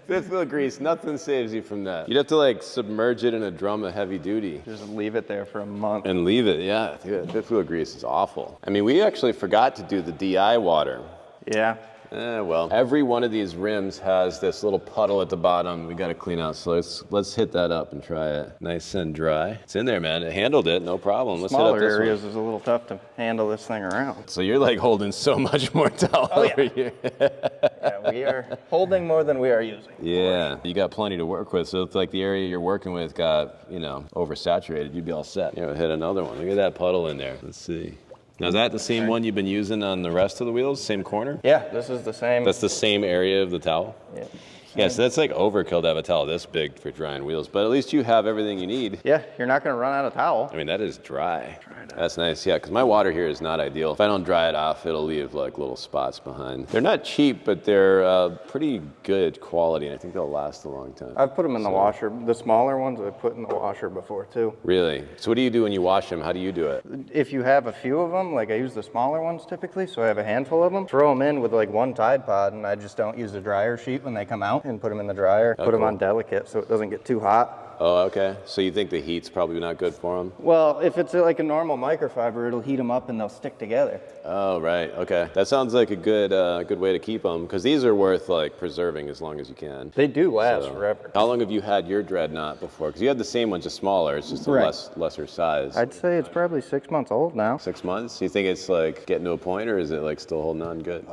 5th wheel grease, nothing saves you from that. You'd have to like submerge it in a drum of heavy duty. Just leave it there for a month. And leave it, yeah. Dude, 5th wheel grease is awful. I mean, we actually forgot to do the DI water. Yeah. Well, every one of these rims has this little puddle at the bottom we got to clean out. So let's hit that up and try it. Nice and dry. It's in there, man. It handled it, no problem. Let's Smaller hit up this areas one. is a little tough to handle this thing around. So you're like holding so much more towel over here. Yeah, we are holding more than we are using. Yeah, you got plenty to work with. So if like the area you're working with got, oversaturated, you'd be all set. Hit another one. Look at that puddle in there. Let's see. Now, is that the same one you've been using on the rest of the wheels? Same corner? Yeah, this is the same. That's the same area of the towel? Yeah. Yeah, so that's like overkill to have a towel this big for drying wheels, but at least you have everything you need. Yeah, you're not going to run out of towel. I mean, that is dry. That's nice, yeah, because my water here is not ideal. If I don't dry it off, it'll leave like little spots behind. They're not cheap, but they're pretty good quality, and I think they'll last a long time. I've put them in the washer. The smaller ones I've put in the washer before too. Really? So what do you do when you wash them? How do you do it? If you have a few of them, like I use the smaller ones typically, so I have a handful of them, throw them in with like one Tide Pod, and I just don't use the dryer sheet when they come out and put them in the dryer. Put them on delicate so it doesn't get too hot. Oh, okay. So you think the heat's probably not good for them? Well, if it's like a normal microfiber, it'll heat them up and they'll stick together. Oh, right. Okay. That sounds like a good way to keep them, because these are worth like preserving as long as you can. They do last forever. How long have you had your Dreadnought before? Because you had the same one, just smaller. It's just a lesser size. I'd say it's probably 6 months old now. 6 months? You think it's like getting to a point, or is it like still holding on good?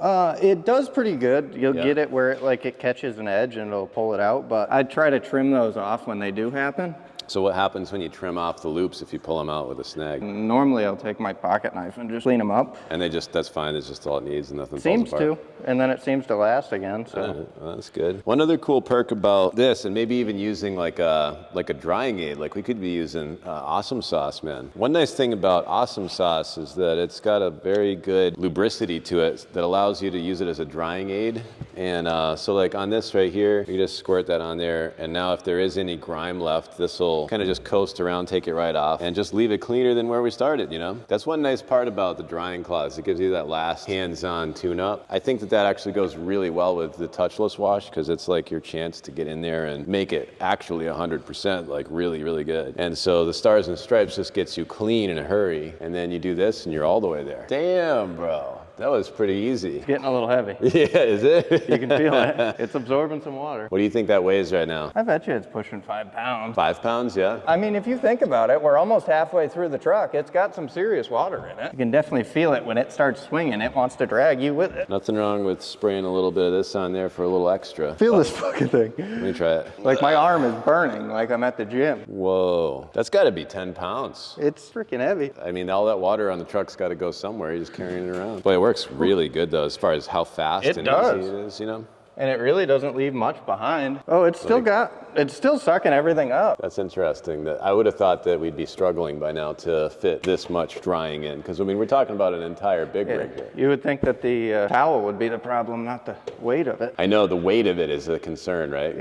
It does pretty good. You'll get it where it catches an edge and it'll pull it out, but I try to trim those off when they do happen. So what happens when you trim off the loops if you pull them out with a snag? Normally I'll take my pocket knife and just clean them up. And that's fine, it's just all it needs and nothing Seems falls apart. to, and then it seems to last again, so. Well, that's good. One other cool perk about this, and maybe even using like a drying aid, like we could be using Awesome Sauce, man. One nice thing about Awesome Sauce is that it's got a very good lubricity to it that allows you to use it as a drying aid. And so like on this right here, you just squirt that on there, and now if there is any grime left, this will will kind of just coast around, take it right off, and just leave it cleaner than where we started, you know? That's one nice part about the drying cloths. It gives you that last hands-on tune-up. I think that that actually goes really well with the touchless wash because it's like your chance to get in there and make it actually 100%, like really, really good. And so the Stars and Stripes just gets you clean in a hurry, and then you do this and you're all the way there. Damn, bro. That was pretty easy. It's getting a little heavy. Yeah, is it? You can feel it. It's absorbing some water. What do you think that weighs right now? I bet you it's pushing 5 pounds. 5 pounds, yeah? I mean, if you think about it, we're almost halfway through the truck. It's got some serious water in it. You can definitely feel it when it starts swinging. It wants to drag you with it. Nothing wrong with spraying a little bit of this on there for a little extra. Feel this fucking thing. Let me try it. Like my arm is burning, like I'm at the gym. Whoa, that's gotta be 10 pounds. It's freaking heavy. I mean, all that water on the truck's gotta go somewhere. You're just carrying it around. Boy, it works really good though, as far as how fast and easy it is, you know? And it really doesn't leave much behind. Oh, it's still sucking everything up. That's interesting. That I would have thought that we'd be struggling by now to fit this much drying in. Because I mean, we're talking about an entire big rig here. You would think that the towel would be the problem, not the weight of it. I know the weight of it is a concern, right?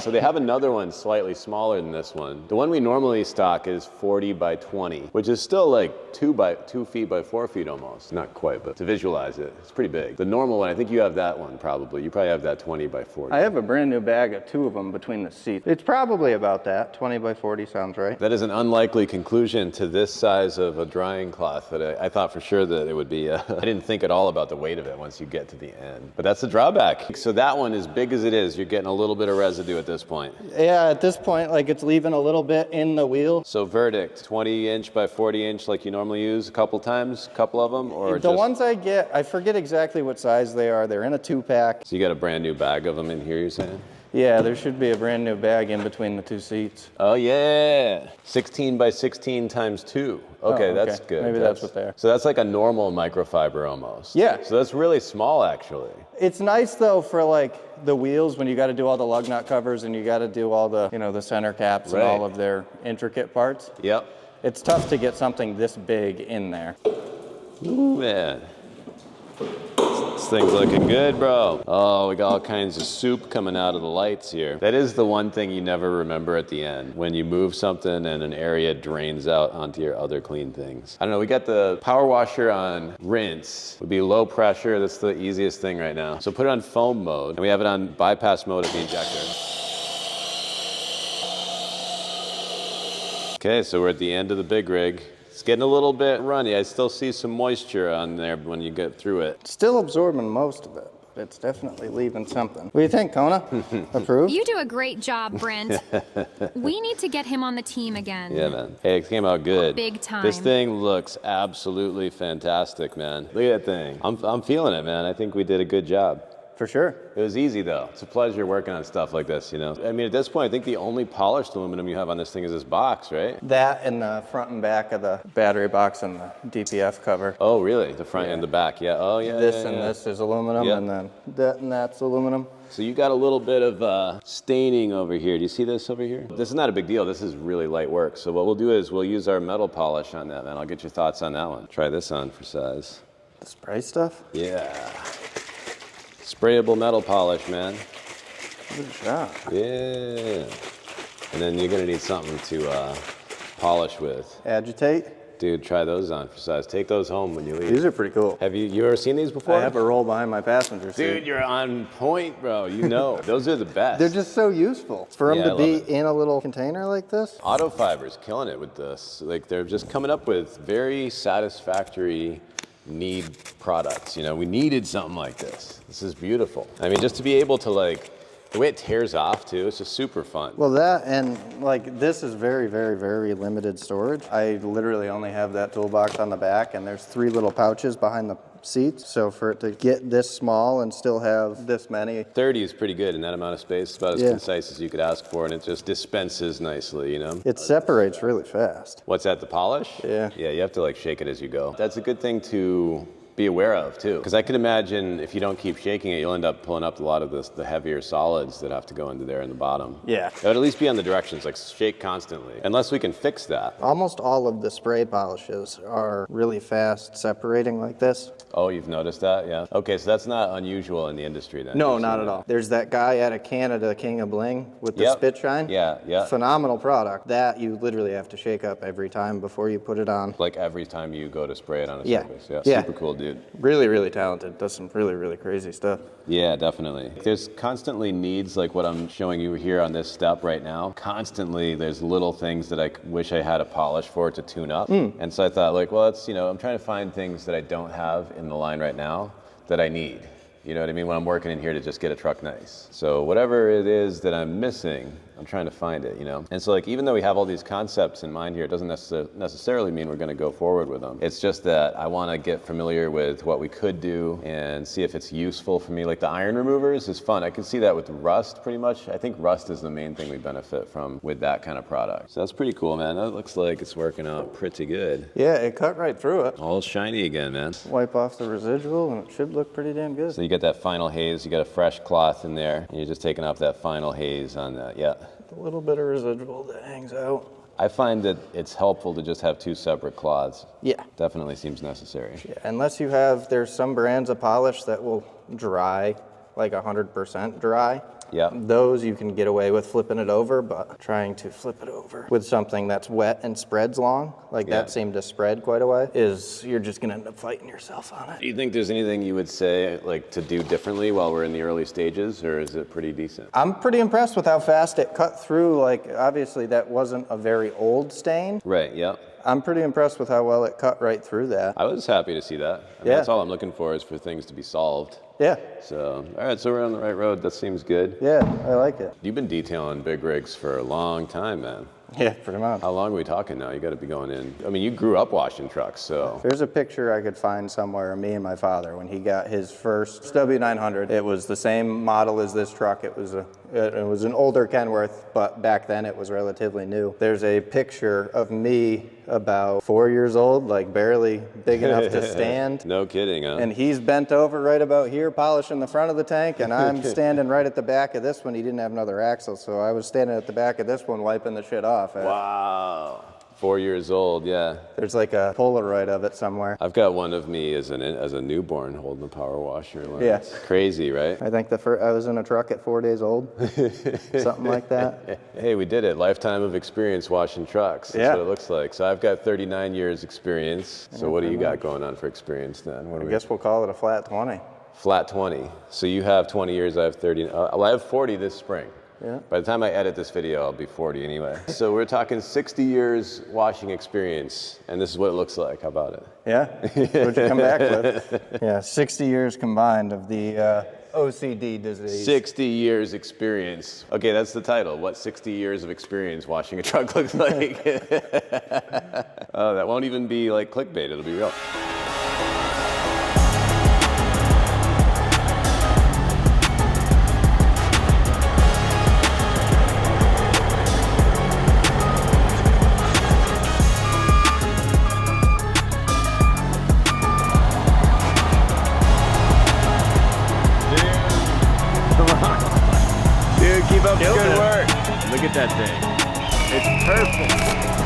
So they have another one slightly smaller than this one. The one we normally stock is 40 by 20, which is still like 2 feet by 4 feet almost. Not quite, but to visualize it, it's pretty big. The normal one, I think you have that one probably. You probably have that 20 by 40. I have a brand new bag of 2 of them between the seats. It's probably about that. 20 by 40 sounds right. That is an unlikely conclusion to this size of a drying cloth that I thought for sure that it would be. I didn't think at all about the weight of it once you get to the end. But that's the drawback. So that one, as big as it is, you're getting a little bit of residue at this point. Yeah, at this point, like it's leaving a little bit in the wheel. So verdict, 20 inch by 40 inch like you normally use a couple times, a couple of them? Or the ones I get, I forget exactly what size they are. They're in a 2-pack. So you got a brand new bag of them in here, you're saying? Yeah, there should be a brand new bag in between the 2 seats. Oh yeah, 16 by 16 times 2. Okay, that's good. Maybe that's what they are. So that's like a normal microfiber almost. Yeah. So that's really small actually. It's nice though for like the wheels when you got to do all the lug nut covers and you got to do all the, you know, the center caps and all of their intricate parts. Yep. It's tough to get something this big in there. Ooh, man. This thing's looking good, bro. Oh, we got all kinds of soup coming out of the lights here. That is the one thing you never remember at the end, when you move something and an area drains out onto your other clean things. I don't know, we got the power washer on rinse. Would be low pressure, that's the easiest thing right now. So put it on foam mode, and we have it on bypass mode at the injector. Okay, so we're at the end of the big rig. It's getting a little bit runny. I still see some moisture on there when you get through it. Still absorbing most of it, but it's definitely leaving something. What do you think, Kona? Approve? You do a great job, Brent. We need to get him on the team again. Yeah, man. Hey, it came out good. Big time. This thing looks absolutely fantastic, man. Look at that thing. I'm feeling it, man. I think we did a good job. For sure. It was easy though. It's a pleasure working on stuff like this, you know. I mean, at this point, I think the only polished aluminum you have on this thing is this box, right? That and the front and back of the battery box and the DPF cover. Oh, really? The front and the back, yeah. Oh, yeah. This and this is aluminum, and then that and that's aluminum. So you got a little bit of staining over here. Do you see this over here? This is not a big deal. This is really light work. So what we'll do is we'll use our metal polish on that, man. I'll get your thoughts on that one. Try this on for size. The spray stuff? Yeah. Sprayable metal polish, man. Good job. Yeah. And then you're gonna need something to polish with. Agitate? Dude, try those on for size. Take those home when you leave. These are pretty cool. Have you ever seen these before? I have a roll behind my passenger seat. Dude, you're on point, bro. You know. Those are the best. They're just so useful. For them to be in a little container like this. Auto Fiber's killing it with this. Like, they're just coming up with very satisfactory need products. You know, we needed something like this. This is beautiful. I mean, just to be able to, like, the way it tears off too, it's just super fun. Well, that and like this is very, very, very limited storage. I literally only have that toolbox on the back, and there's 3 little pouches behind the seats. So for it to get this small and still have this many. 30 is pretty good in that amount of space. It's about as concise as you could ask for, and it just dispenses nicely, you know? It separates really fast. What's that, the polish? Yeah. Yeah, you have to like shake it as you go. That's a good thing to be aware of too. Because I can imagine if you don't keep shaking it, you'll end up pulling up a lot of the heavier solids that have to go into there in the bottom. Yeah. It would at least be on the directions, like shake constantly. Unless we can fix that. Almost all of the spray polishes are really fast separating like this. Oh, you've noticed that? Yeah. Okay, so that's not unusual in the industry then. No, not at all. There's that guy out of Canada, King of Bling, with the spit shine. Yeah, yeah. Phenomenal product. That you literally have to shake up every time before you put it on. Like every time you go to spray it on a Yeah. surface. Yeah. Super cool, dude. Really, really talented. Does some really, really crazy stuff. Yeah, definitely. There's constantly needs like what I'm showing you here on this step right now. Constantly there's little things that I wish I had a polish for to tune up. And so I thought like, well, it's, you know, I'm trying to find things that I don't have in the line right now that I need. You know what I mean? When I'm working in here to just get a truck nice. So whatever it is that I'm missing, I'm trying to find it, you know? And so like, even though we have all these concepts in mind here, it doesn't necessarily mean we're gonna go forward with them. It's just that I wanna get familiar with what we could do and see if it's useful for me. Like the iron removers is fun. I can see that with rust pretty much. I think rust is the main thing we benefit from with that kind of product. So that's pretty cool, man. That looks like it's working out pretty good. Yeah, it cut right through it. All shiny again, man. Wipe off the residual and it should look pretty damn good. So you get that final haze, you got a fresh cloth in there, and you're just taking off that final haze on that, yeah. A little bit of residual that hangs out. I find that it's helpful to just have two separate cloths. Yeah. Definitely seems necessary. Yeah, unless you have, there's some brands of polish that will dry, like 100% dry. Yeah. Those you can get away with flipping it over, but trying to flip it over with something that's wet and spreads long, like that seemed to spread quite a way, is you're just gonna end up fighting yourself on it. Do you think there's anything you would say like to do differently while we're in the early stages, or is it pretty decent? I'm pretty impressed with how fast it cut through. Like, obviously that wasn't a very old stain. Right, yeah. I'm pretty impressed with how well it cut right through that. I was happy to see that. I mean, Yeah. That's all I'm looking for is for things to be solved. Yeah. So, all right, so we're on the right road. That seems good. Yeah, I like it. You've been detailing big rigs for a long time, man. Yeah, pretty much. How long are we talking now? You got to be going in. I mean, you grew up washing trucks, so. There's a picture I could find somewhere of me and my father when he got his first W900. It was the same model as this truck. It was an older Kenworth, but back then it was relatively new. There's a picture of me about 4 years old, like barely big enough to stand. No kidding, huh? And he's bent over right about here, polishing the front of the tank, and I'm standing right at the back of this one. He didn't have another axle, so I was standing at the back of this one wiping the shit off. Wow. 4 years old, yeah. There's like a Polaroid of it somewhere. I've got one of me as a newborn holding a power washer. Yeah. It's crazy, right? I think I was in a truck at 4 days old, something like that. Hey, we did it. Lifetime of experience washing trucks. That's what it looks like. So I've got 39 years experience. So what do you got going on for experience then? I guess we'll call it a flat 20. Flat 20. So you have 20 years, I have 30. Well, I have 40 this spring. Yeah. By the time I edit this video, I'll be 40 anyway. So we're talking 60 years washing experience, and this is what it looks like. How about it? Yeah? What'd you come back with? Yeah, 60 years combined of the OCD disease. 60 years experience. Okay, that's the title. What 60 years of experience washing a truck looks like. Oh, that won't even be like clickbait. It'll be real. Dude, keep up the good work. Look at that thing. It's perfect.